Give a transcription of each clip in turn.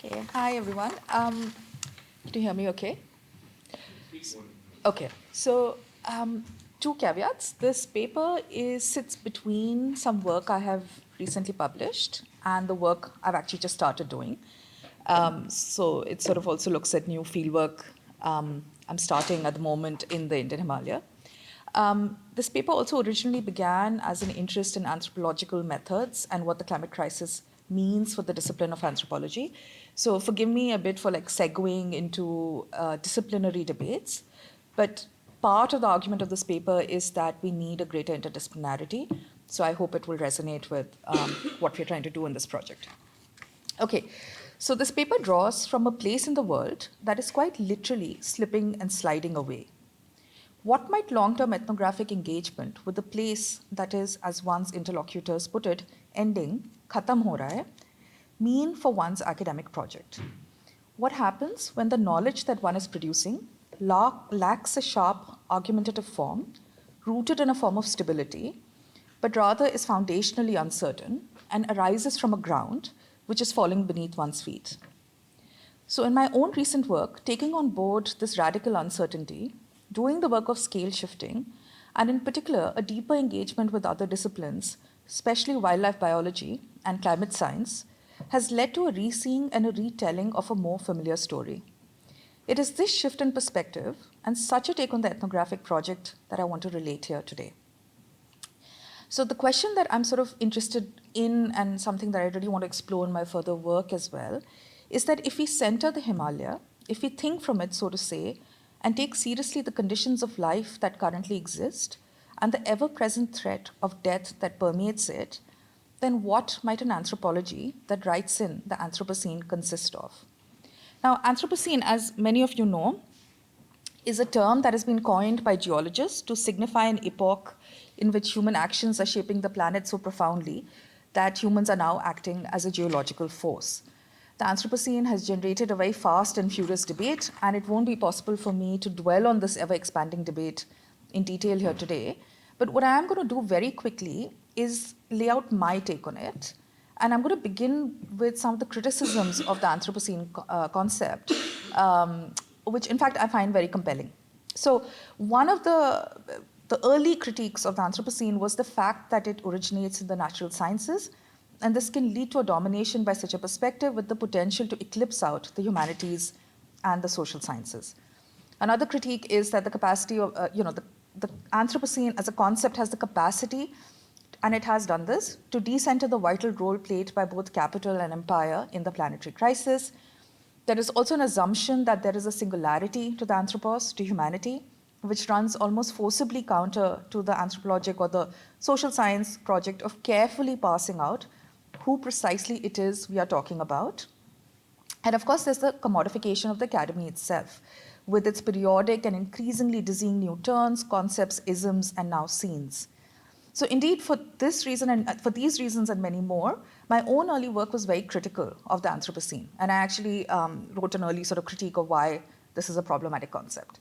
Okay, hi everyone. Can you hear me okay? Okay, so two caveats. This paper sits between some work I have recently published and the work I've actually just started doing. So it sort of also looks at new fieldwork I'm starting at the moment in the Indian Himalaya. This paper also originally began as an interest in anthropological methods and what the climate crisis means for the discipline of anthropology. So forgive me a bit for like segueing into disciplinary debates, but part of the argument of this paper is that we need a greater interdisciplinarity. So I hope it will resonate with what we're trying to do in this project. Okay, so this paper draws from a place in the world that is quite literally slipping and sliding away. What might long-term ethnographic engagement with the place that is, as one's interlocutors put it, ending, khatam ho raha hai, mean for one's academic project? What happens when the knowledge that one is producing lacks a sharp argumentative form, rooted in a form of stability, but rather is foundationally uncertain and arises from a ground which is falling beneath one's feet? So, in my own recent work, taking on board this radical uncertainty, doing the work of scale shifting, and in particular, a deeper engagement with other disciplines, especially wildlife biology and climate science, has led to a reseeing and a retelling of a more familiar story. It is this shift in perspective and such a take on the ethnographic project that I want to relate here today. So, the question that I'm sort of interested in, and something that I really want to explore in my further work as well, is that if we center the Himalaya, if we think from it, so to say, and take seriously the conditions of life that currently exist and the ever present threat of death that permeates it, then what might an anthropology that writes in the Anthropocene consist of? Now, Anthropocene, as many of you know, is a term that has been coined by geologists to signify an epoch in which human actions are shaping the planet so profoundly that humans are now acting as a geological force. The Anthropocene has generated a very fast and furious debate, and it won't be possible for me to dwell on this ever expanding debate in detail here today. But what I am going to do very quickly is lay out my take on it. And I'm going to begin with some of the criticisms of the Anthropocene concept, which in fact I find very compelling. So, one of the early critiques of the Anthropocene was the fact that it originates in the natural sciences, and this can lead to a domination by such a perspective with the potential to eclipse out the humanities and the social sciences. Another critique is that the capacity of, the Anthropocene as a concept has the capacity, and it has done this, to decenter the vital role played by both capital and empire in the planetary crisis. There is also an assumption that there is a singularity to the anthropos, to humanity, which runs almost forcibly counter to the anthropologic or the social science project of carefully parsing out who precisely it is we are talking about. And of course, there's the commodification of the academy itself, with its periodic and increasingly dizzying new terms, concepts, isms, and now scenes. So indeed, for this reason and for these reasons and many more, my own early work was very critical of the Anthropocene. And I actually wrote an early sort of critique of why this is a problematic concept.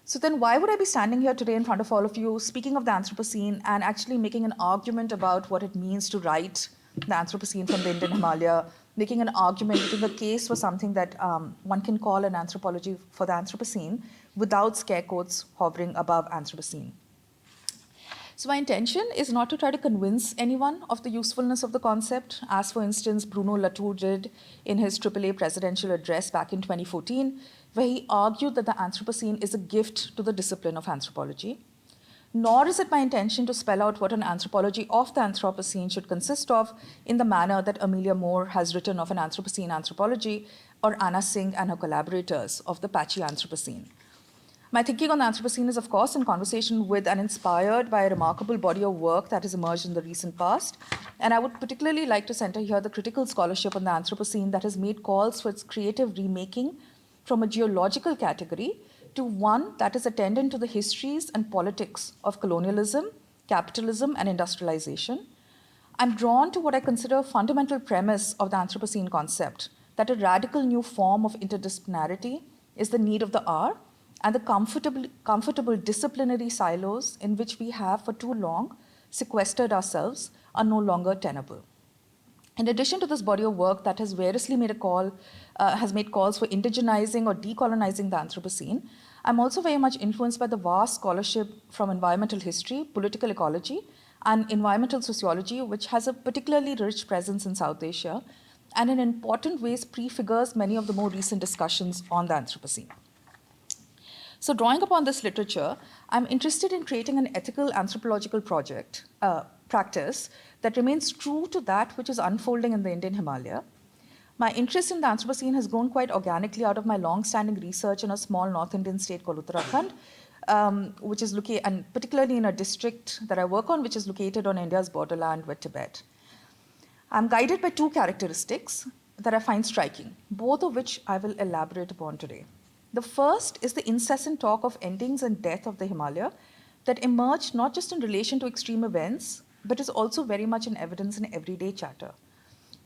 So then why would I be standing here today in front of all of you, speaking of the Anthropocene and actually making an argument about what it means to write the Anthropocene from the Indian Himalaya, making an argument, making a case for something that one can call an anthropology for the Anthropocene without scare quotes hovering above Anthropocene? So my intention is not to try to convince anyone of the usefulness of the concept, as for instance Bruno Latour did in his AAA presidential address back in 2014, where he argued that the Anthropocene is a gift to the discipline of anthropology. Nor is it my intention to spell out what an anthropology of the Anthropocene should consist of in the manner that Amelia Moore has written of an Anthropocene anthropology, or Anna Singh and her collaborators of the patchy Anthropocene. My thinking on the Anthropocene is, of course, in conversation with and inspired by a remarkable body of work that has emerged in the recent past. And I would particularly like to center here the critical scholarship on the Anthropocene that has made calls for its creative remaking from a geological category to one that is attendant to the histories and politics of colonialism, capitalism, and industrialization. I'm drawn to what I consider a fundamental premise of the Anthropocene concept, that a radical new form of interdisciplinarity is the need of the hour, and the comfortable disciplinary silos in which we have for too long sequestered ourselves are no longer tenable. In addition to this body of work that has variously has made calls for indigenizing or decolonizing the Anthropocene, I'm also very much influenced by the vast scholarship from environmental history, political ecology, and environmental sociology, which has a particularly rich presence in South Asia, and in important ways prefigures many of the more recent discussions on the Anthropocene. So, drawing upon this literature, I'm interested in creating an ethical anthropological practice that remains true to that which is unfolding in the Indian Himalaya. My interest in the Anthropocene has grown quite organically out of my long-standing research in a small North Indian state called Uttarakhand, which is located, and particularly in a district that I work on, which is located on India's borderland with Tibet. I'm guided by two characteristics that I find striking, both of which I will elaborate upon today. The first is the incessant talk of endings and death of the Himalaya that emerged not just in relation to extreme events, but is also very much in evidence in everyday chatter.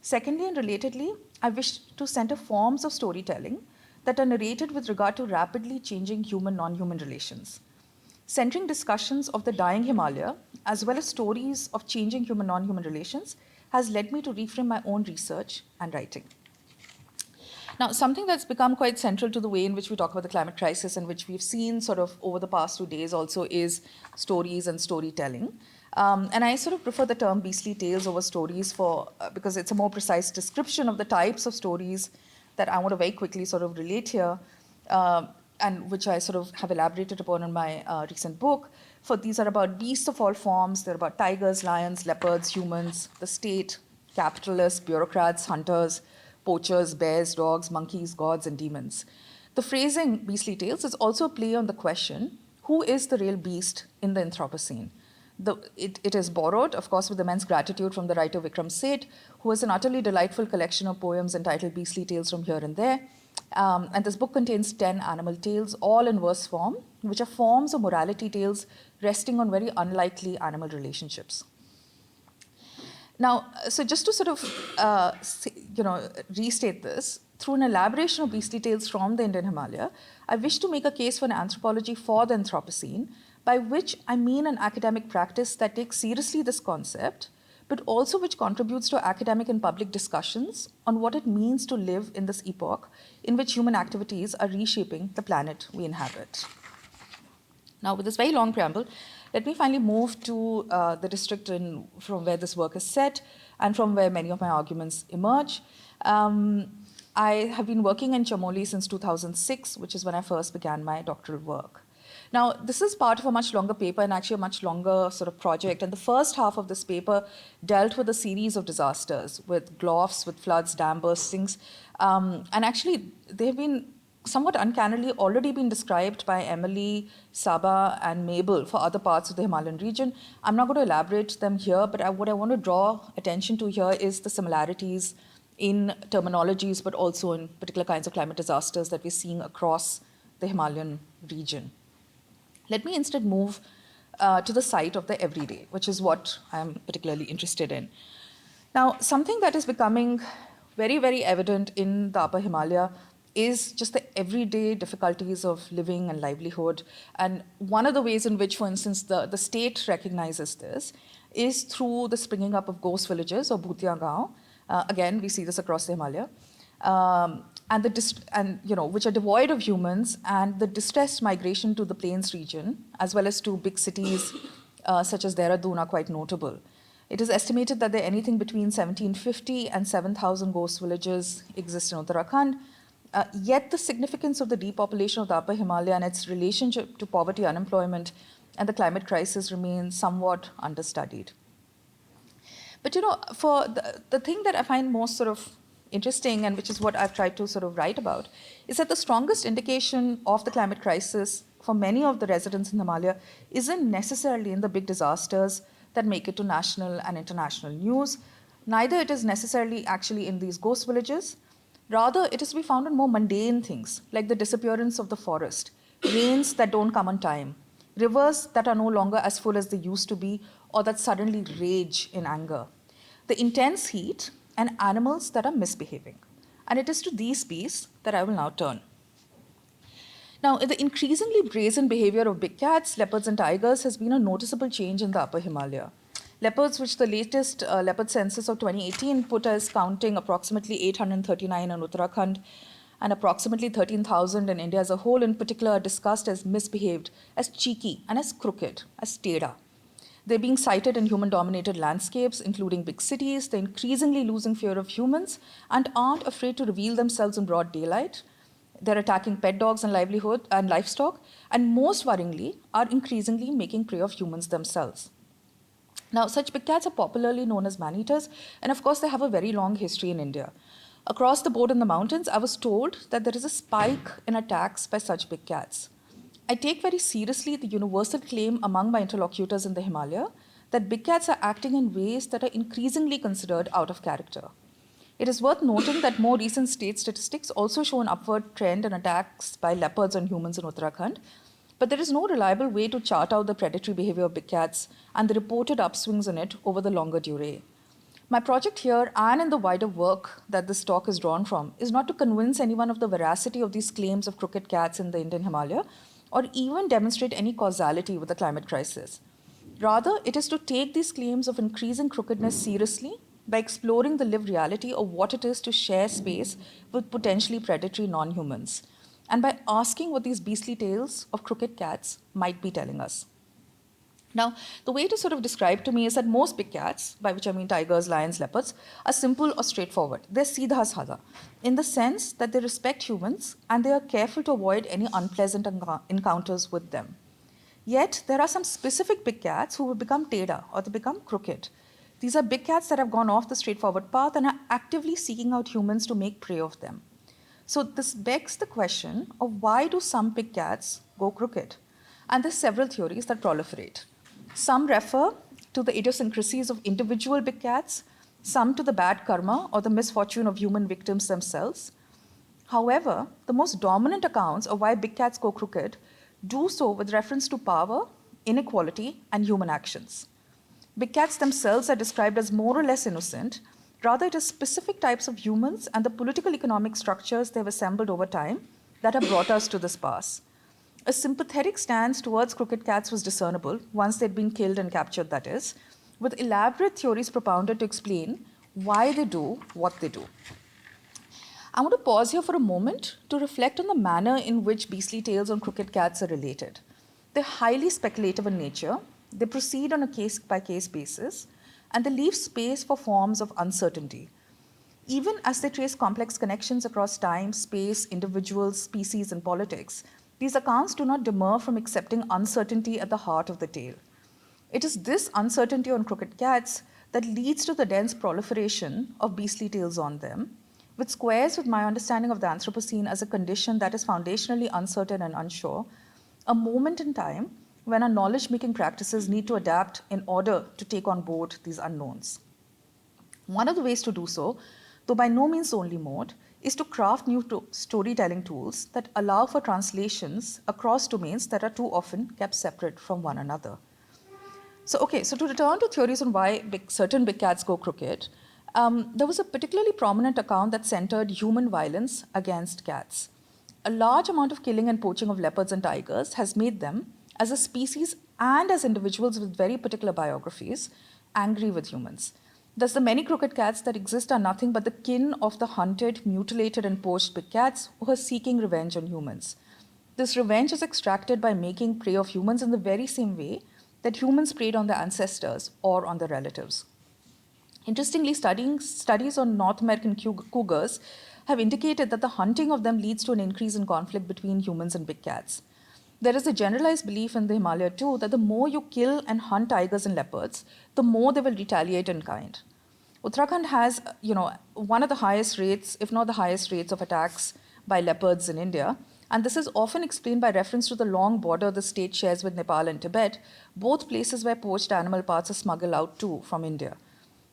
Secondly, and relatedly, I wish to center forms of storytelling that are narrated with regard to rapidly changing human-non-human relations. Centering discussions of the dying Himalaya, as well as stories of changing human-non-human relations, has led me to reframe my own research and writing. Now, something that's become quite central to the way in which we talk about the climate crisis and which we've seen sort of over the past 2 days also is stories and storytelling. And I sort of prefer the term beastly tales over stories because it's a more precise description of the types of stories that I want to very quickly sort of relate here, and which I sort of have elaborated upon in my recent book. For these are about beasts of all forms. They're about tigers, lions, leopards, humans, the state, capitalists, bureaucrats, hunters, poachers, bears, dogs, monkeys, gods, and demons. The phrasing beastly tales is also a play on the question, who is the real beast in the Anthropocene? It is borrowed, of course, with immense gratitude from the writer Vikram Seth, who has an utterly delightful collection of poems entitled Beastly Tales from Here and There. And this book contains 10 animal tales, all in verse form, which are forms of morality tales resting on very unlikely animal relationships. Now, so just to sort of, restate this, through an elaboration of beastly tales from the Indian Himalaya, I wish to make a case for an anthropology for the Anthropocene, by which I mean an academic practice that takes seriously this concept, but also which contributes to academic and public discussions on what it means to live in this epoch in which human activities are reshaping the planet we inhabit. Now, with this very long preamble, let me finally move to the district from where this work is set and from where many of my arguments emerge. I have been working in Chamoli since 2006, which is when I first began my doctoral work. Now, this is part of a much longer paper and actually a much longer sort of project. And the first half of this paper dealt with a series of disasters, with GLOFs, with floods, dam burstings. And actually, they've been somewhat uncannily already been described by Emily, Saba, and Mabel for other parts of the Himalayan region. I'm not going to elaborate them here, but what I want to draw attention to here is the similarities in terminologies, but also in particular kinds of climate disasters that we're seeing across the Himalayan region. Let me instead move to the site of the everyday, which is what I'm particularly interested in. Now, something that is becoming very, very evident in the Upper Himalaya is just the everyday difficulties of living and livelihood. And one of the ways in which, for instance, the state recognizes this is through the springing up of ghost villages or bhutiya gaon. Again, we see this across the Himalaya. Which are devoid of humans, and the distressed migration to the plains region, as well as to big cities such as Dehradun, are quite notable. It is estimated that there are anything between 1,750 and 7,000 ghost villages exist in Uttarakhand. Yet the significance of the depopulation of the Upper Himalaya and its relationship to poverty, unemployment, and the climate crisis remains somewhat understudied. But for the thing that I find most sort of interesting, and which is what I've tried to sort of write about, is that the strongest indication of the climate crisis for many of the residents in the Himalaya isn't necessarily in the big disasters that make it to national and international news. Neither it is necessarily actually in these ghost villages. Rather, it is to be found in more mundane things, like the disappearance of the forest, rains that don't come on time, rivers that are no longer as full as they used to be, or that suddenly rage in anger, the intense heat, and animals that are misbehaving. And it is to these beasts that I will now turn. Now, the increasingly brazen behavior of big cats, leopards, and tigers has been a noticeable change in the Upper Himalaya. Leopards, which the latest leopard census of 2018 put as counting approximately 839 in Uttarakhand and approximately 13,000 in India as a whole, in particular, are discussed as misbehaved, as cheeky, and as crooked, as teda. They're being sighted in human dominated landscapes, including big cities. They're increasingly losing fear of humans and aren't afraid to reveal themselves in broad daylight. They're attacking pet dogs and livelihood and livestock, and most worryingly, are increasingly making prey of humans themselves. Now, such big cats are popularly known as man-eaters, and of course, they have a very long history in India. Across the board in the mountains, I was told that there is a spike in attacks by such big cats. I take very seriously the universal claim among my interlocutors in the Himalaya that big cats are acting in ways that are increasingly considered out of character. It is worth noting that more recent state statistics also show an upward trend in attacks by leopards on humans in Uttarakhand, but there is no reliable way to chart out the predatory behavior of big cats and the reported upswings in it over the longer durée. My project here, and in the wider work that this talk is drawn from, is not to convince anyone of the veracity of these claims of crooked cats in the Indian Himalaya, or even demonstrate any causality with the climate crisis. Rather, it is to take these claims of increasing crookedness seriously by exploring the lived reality of what it is to share space with potentially predatory non-humans, and by asking what these beastly tales of crooked cats might be telling us. Now, the way to sort of describe to me is that most big cats, by which I mean tigers, lions, leopards, are simple or straightforward. They're seedha sada, in the sense that they respect humans and they are careful to avoid any unpleasant encounters with them. Yet, there are some specific big cats who have become teda, or they become crooked. These are big cats that have gone off the straightforward path and are actively seeking out humans to make prey of them. So this begs the question of why do some big cats go crooked? And there's several theories that proliferate. Some refer to the idiosyncrasies of individual big cats, some to the bad karma or the misfortune of human victims themselves. However, the most dominant accounts of why big cats go crooked do so with reference to power, inequality, and human actions. Big cats themselves are described as more or less innocent. Rather, it is specific types of humans and the political economic structures they have assembled over time that have brought us to this pass. A sympathetic stance towards crooked cats was discernible once they'd been killed and captured, that is, with elaborate theories propounded to explain why they do what they do. I want to pause here for a moment to reflect on the manner in which beastly tales on crooked cats are related. They're highly speculative in nature, they proceed on a case-by-case basis, and they leave space for forms of uncertainty. Even as they trace complex connections across time, space, individuals, species, and politics, these accounts do not demur from accepting uncertainty at the heart of the tale. It is this uncertainty on crooked cats that leads to the dense proliferation of beastly tales on them, which squares with my understanding of the Anthropocene as a condition that is foundationally uncertain and unsure, a moment in time when our knowledge-making practices need to adapt in order to take on board these unknowns. One of the ways to do so, though by no means the only mode, is to craft new storytelling tools that allow for translations across domains that are too often kept separate from one another. So to return to theories on why certain big cats go crooked, there was a particularly prominent account that centered human violence against cats. A large amount of killing and poaching of leopards and tigers has made them, as a species and as individuals with very particular biographies, angry with humans. Thus, the many crooked cats that exist are nothing but the kin of the hunted, mutilated, and poached big cats who are seeking revenge on humans. This revenge is extracted by making prey of humans in the very same way that humans preyed on their ancestors or on their relatives. Interestingly, studies on North American cougars have indicated that the hunting of them leads to an increase in conflict between humans and big cats. There is a generalized belief in the Himalaya too that the more you kill and hunt tigers and leopards, the more they will retaliate in kind. Uttarakhand has, one of the highest rates, if not the highest rates of attacks by leopards in India, and this is often explained by reference to the long border the state shares with Nepal and Tibet, both places where poached animal parts are smuggled out too from India.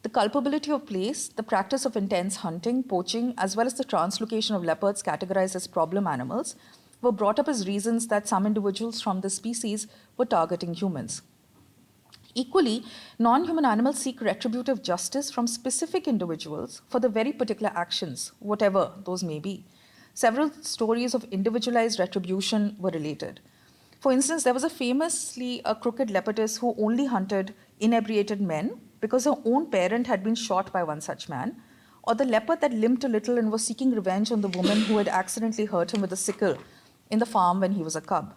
The culpability of place, the practice of intense hunting, poaching, as well as the translocation of leopards categorized as problem animals, were brought up as reasons that some individuals from this species were targeting humans. Equally, non-human animals seek retributive justice from specific individuals for the very particular actions, whatever those may be. Several stories of individualized retribution were related. For instance, there was a crooked leopardess who only hunted inebriated men because her own parent had been shot by one such man, or the leopard that limped a little and was seeking revenge on the woman who had accidentally hurt him with a sickle in the farm when he was a cub.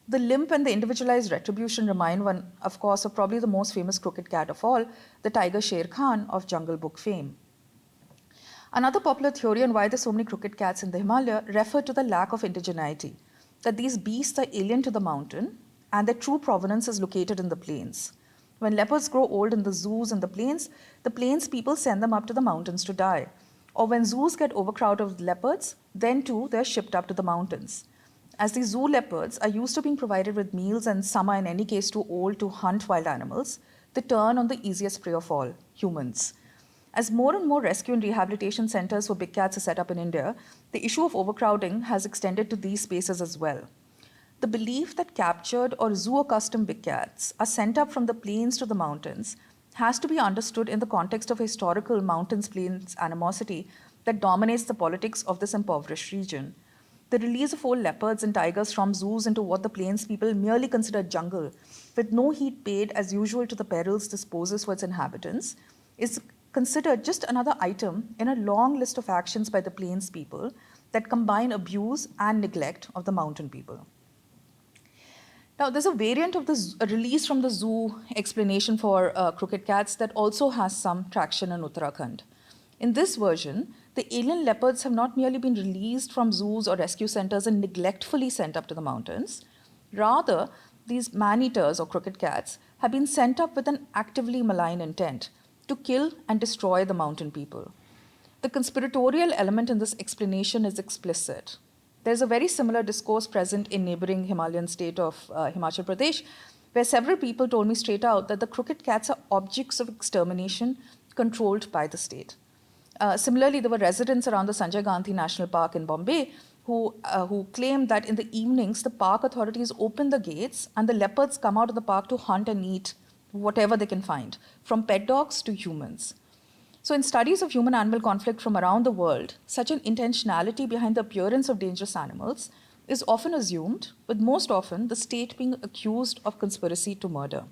The limp and the individualized retribution remind one, of course, of probably the most famous crooked cat of all, the tiger Sher Khan of Jungle Book fame. Another popular theory on why there's so many crooked cats in the Himalaya referred to the lack of indigeneity, that these beasts are alien to the mountain and their true provenance is located in the plains. When leopards grow old in the zoos and the plains people send them up to the mountains to die. Or when zoos get overcrowded with leopards, then too they're shipped up to the mountains. As these zoo leopards are used to being provided with meals and some are in any case too old to hunt wild animals, they turn on the easiest prey of all, humans. As more and more rescue and rehabilitation centers for big cats are set up in India, the issue of overcrowding has extended to these spaces as well. The belief that captured or zoo-accustomed big cats are sent up from the plains to the mountains has to be understood in the context of historical mountains-plains animosity that dominates the politics of this impoverished region. The release of old leopards and tigers from zoos into what the plains people merely consider jungle, with no heed paid as usual to the perils this poses for its inhabitants, is considered just another item in a long list of actions by the plains people that combine abuse and neglect of the mountain people. Now, there's a variant of the release from the zoo explanation for crooked cats that also has some traction in Uttarakhand. In this version, the alien leopards have not merely been released from zoos or rescue centers and neglectfully sent up to the mountains. Rather, these man-eaters or crooked cats have been sent up with an actively malign intent to kill and destroy the mountain people. The conspiratorial element in this explanation is explicit. There's a very similar discourse present in neighboring Himalayan state of Himachal Pradesh, where several people told me straight out that the crooked cats are objects of extermination controlled by the state. Similarly, there were residents around the Sanjay Gandhi National Park in Bombay who claimed that in the evenings, the park authorities open the gates and the leopards come out of the park to hunt and eat whatever they can find, from pet dogs to humans. So in studies of human-animal conflict from around the world, such an intentionality behind the appearance of dangerous animals is often assumed, with most often the state being accused of conspiracy to murder.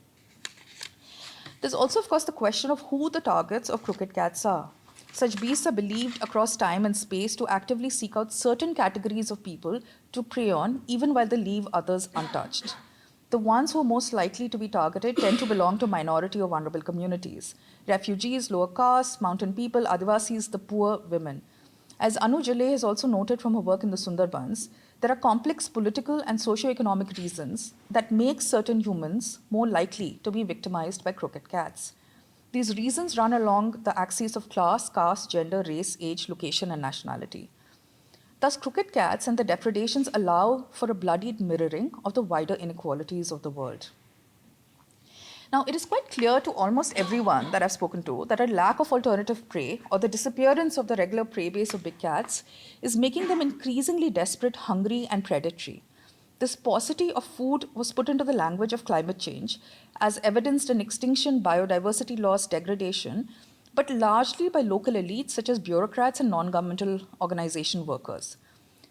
There's also, of course, the question of who the targets of crooked cats are. Such beasts are believed across time and space to actively seek out certain categories of people to prey on, even while they leave others untouched. The ones who are most likely to be targeted tend to belong to minority or vulnerable communities: refugees, lower castes, mountain people, Adivasis, the poor, women. As Anu Jale has also noted from her work in the Sundarbans, there are complex political and socio-economic reasons that make certain humans more likely to be victimized by crooked cats. These reasons run along the axes of class, caste, gender, race, age, location, and nationality. Thus, crooked cats and the depredations allow for a bloodied mirroring of the wider inequalities of the world. Now, it is quite clear to almost everyone that I've spoken to that a lack of alternative prey or the disappearance of the regular prey base of big cats is making them increasingly desperate, hungry, and predatory. This paucity of food was put into the language of climate change, as evidenced in extinction, biodiversity loss, degradation, but largely by local elites such as bureaucrats and non-governmental organization workers.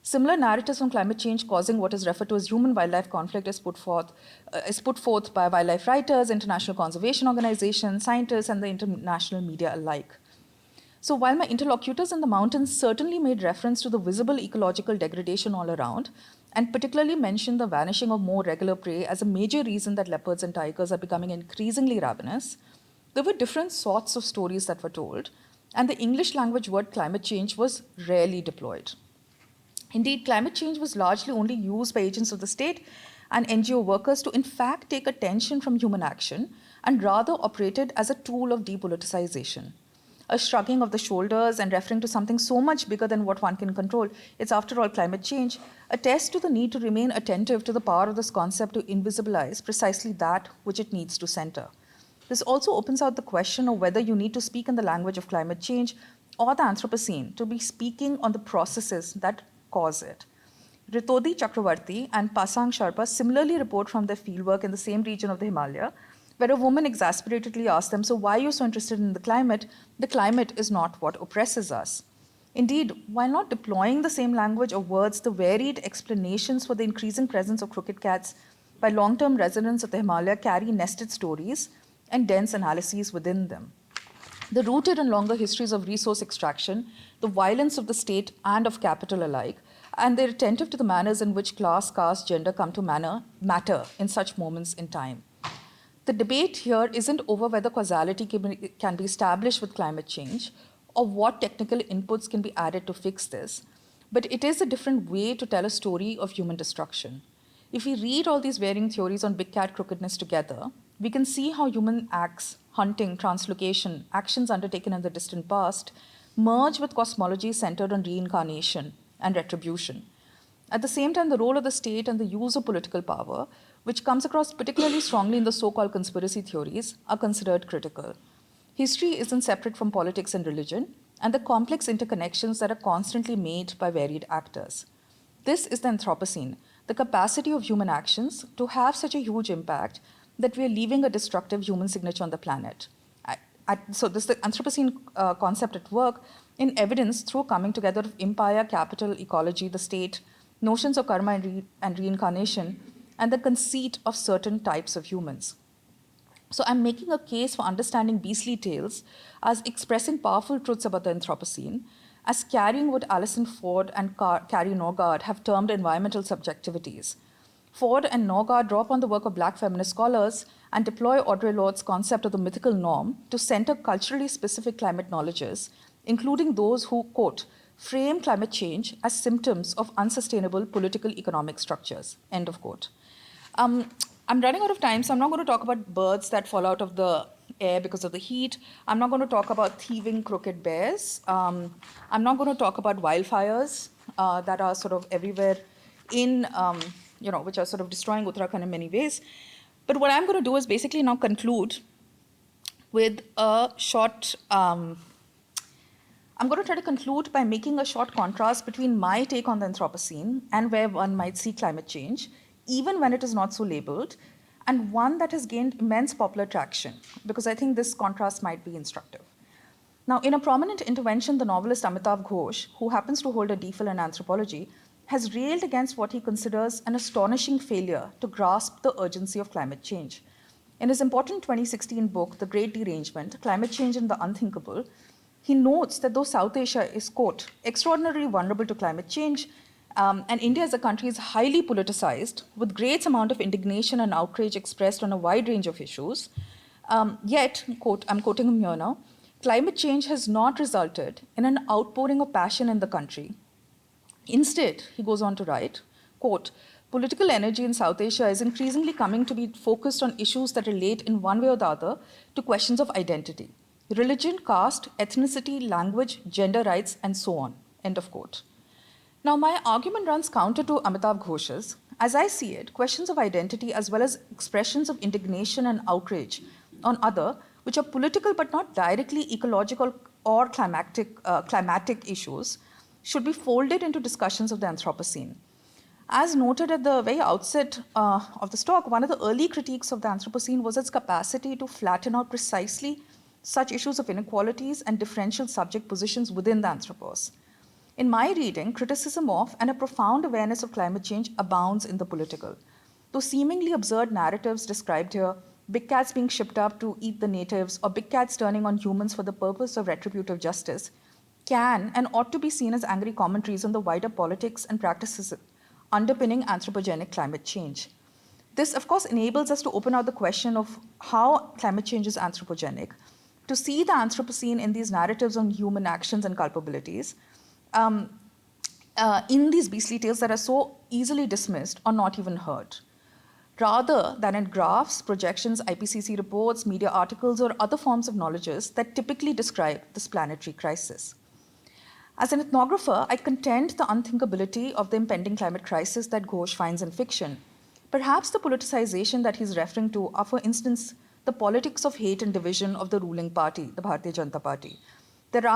Similar narratives on climate change causing what is referred to as human-wildlife conflict is put forth by wildlife writers, international conservation organizations, scientists, and the international media alike. So while my interlocutors in the mountains certainly made reference to the visible ecological degradation all around, and particularly mentioned the vanishing of more regular prey as a major reason that leopards and tigers are becoming increasingly ravenous, there were different sorts of stories that were told, and the English language word climate change was rarely deployed. Indeed, climate change was largely only used by agents of the state and NGO workers to in fact take attention from human action and rather operated as a tool of depoliticization. A shrugging of the shoulders and referring to something so much bigger than what one can control, it's after all climate change, attests to the need to remain attentive to the power of this concept to invisibilize precisely that which it needs to center. This also opens out the question of whether you need to speak in the language of climate change or the Anthropocene to be speaking on the processes that cause it. Ritodi Chakravarti and Pasang Sharpa similarly report from their fieldwork in the same region of the Himalaya, where a woman exasperatedly asked them, "So why are you so interested in the climate? The climate is not what oppresses us." Indeed, while not deploying the same language or words, the varied explanations for the increasing presence of crooked cats by long-term residents of the Himalaya carry nested stories and dense analyses within them. The rooted and longer histories of resource extraction, the violence of the state and of capital alike, and they're attentive to the manners in which class, caste, gender come to matter in such moments in time. The debate here isn't over whether causality can be established with climate change or what technical inputs can be added to fix this, but it is a different way to tell a story of human destruction. If we read all these varying theories on big cat crookedness together, we can see how human acts, hunting, translocation, actions undertaken in the distant past, merge with cosmology centered on reincarnation and retribution. At the same time, the role of the state and the use of political power, which comes across particularly strongly in the so-called conspiracy theories, are considered critical. History isn't separate from politics and religion, and the complex interconnections that are constantly made by varied actors. This is the Anthropocene, the capacity of human actions to have such a huge impact that we are leaving a destructive human signature on the planet. So this is the Anthropocene concept at work in evidence through coming together of empire, capital, ecology, the state, notions of karma and reincarnation, and the conceit of certain types of humans. So I'm making a case for understanding beastly tales as expressing powerful truths about the Anthropocene, as carrying what Alison Ford and Carrie Norgard have termed environmental subjectivities. Ford and Norgard draw upon the work of Black feminist scholars and deploy Audre Lorde's concept of the mythical norm to center culturally specific climate knowledges, including those who, quote, frame climate change as symptoms of unsustainable political economic structures, end of quote. I'm running out of time, so I'm not going to talk about birds that fall out of the air because of the heat. I'm not going to talk about thieving crooked bears. I'm not going to talk about wildfires that are sort of everywhere in, which are sort of destroying Uttarakhand in many ways. But what I'm going to do is basically now conclude with a short, I'm going to try to conclude by making a short contrast between my take on the Anthropocene and where one might see climate change, even when it is not so labeled, and one that has gained immense popular traction, because I think this contrast might be instructive. Now, in a prominent intervention, the novelist Amitav Ghosh, who happens to hold a DPhil in anthropology, has railed against what he considers an astonishing failure to grasp the urgency of climate change. In his important 2016 book, The Great Derangement, Climate Change and the Unthinkable, he notes that though South Asia is, quote, extraordinarily vulnerable to climate change, and India as a country is highly politicized, with great amount of indignation and outrage expressed on a wide range of issues, yet, quote, I'm quoting him here now, climate change has not resulted in an outpouring of passion in the country. Instead, he goes on to write, quote, political energy in South Asia is increasingly coming to be focused on issues that relate in one way or the other to questions of identity, religion, caste, ethnicity, language, gender rights, and so on, end of quote. Now, my argument runs counter to Amitav Ghosh's. As I see it, questions of identity as well as expressions of indignation and outrage on other, which are political but not directly ecological or climatic issues, should be folded into discussions of the Anthropocene. As noted at the very outset of this talk, one of the early critiques of the Anthropocene was its capacity to flatten out precisely such issues of inequalities and differential subject positions within the anthropos. In my reading, criticism of and a profound awareness of climate change abounds in the political. Those seemingly absurd narratives described here, big cats being shipped up to eat the natives, or big cats turning on humans for the purpose of retributive justice, can and ought to be seen as angry commentaries on the wider politics and practices underpinning anthropogenic climate change. This, of course, enables us to open out the question of how climate change is anthropogenic, to see the Anthropocene in these narratives on human actions and culpabilities, in these beastly tales that are so easily dismissed or not even heard, rather than in graphs, projections, IPCC reports, media articles, or other forms of knowledges that typically describe this planetary crisis. As an ethnographer, I contend the unthinkability of the impending climate crisis that Ghosh finds in fiction. Perhaps the politicization that he's referring to are, for instance, the politics of hate and division of the ruling party, the Bharatiya Janata Party. There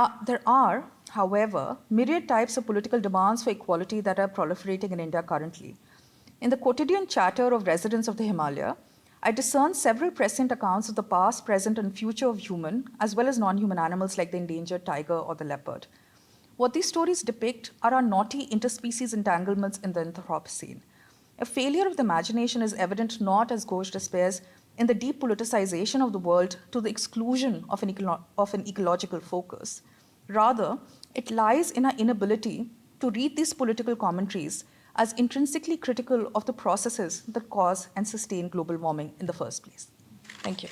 are, however, myriad types of political demands for equality that are proliferating in India currently. In the quotidian chatter of residents of the Himalaya, I discern several prescient accounts of the past, present, and future of human, as well as non-human animals like the endangered tiger or the leopard. What these stories depict are our naughty interspecies entanglements in the Anthropocene. A failure of the imagination is evident not, as Ghosh despairs, in the deep politicization of the world to the exclusion of an ecological focus. Rather, it lies in our inability to read these political commentaries as intrinsically critical of the processes that cause and sustain global warming in the first place. Thank you.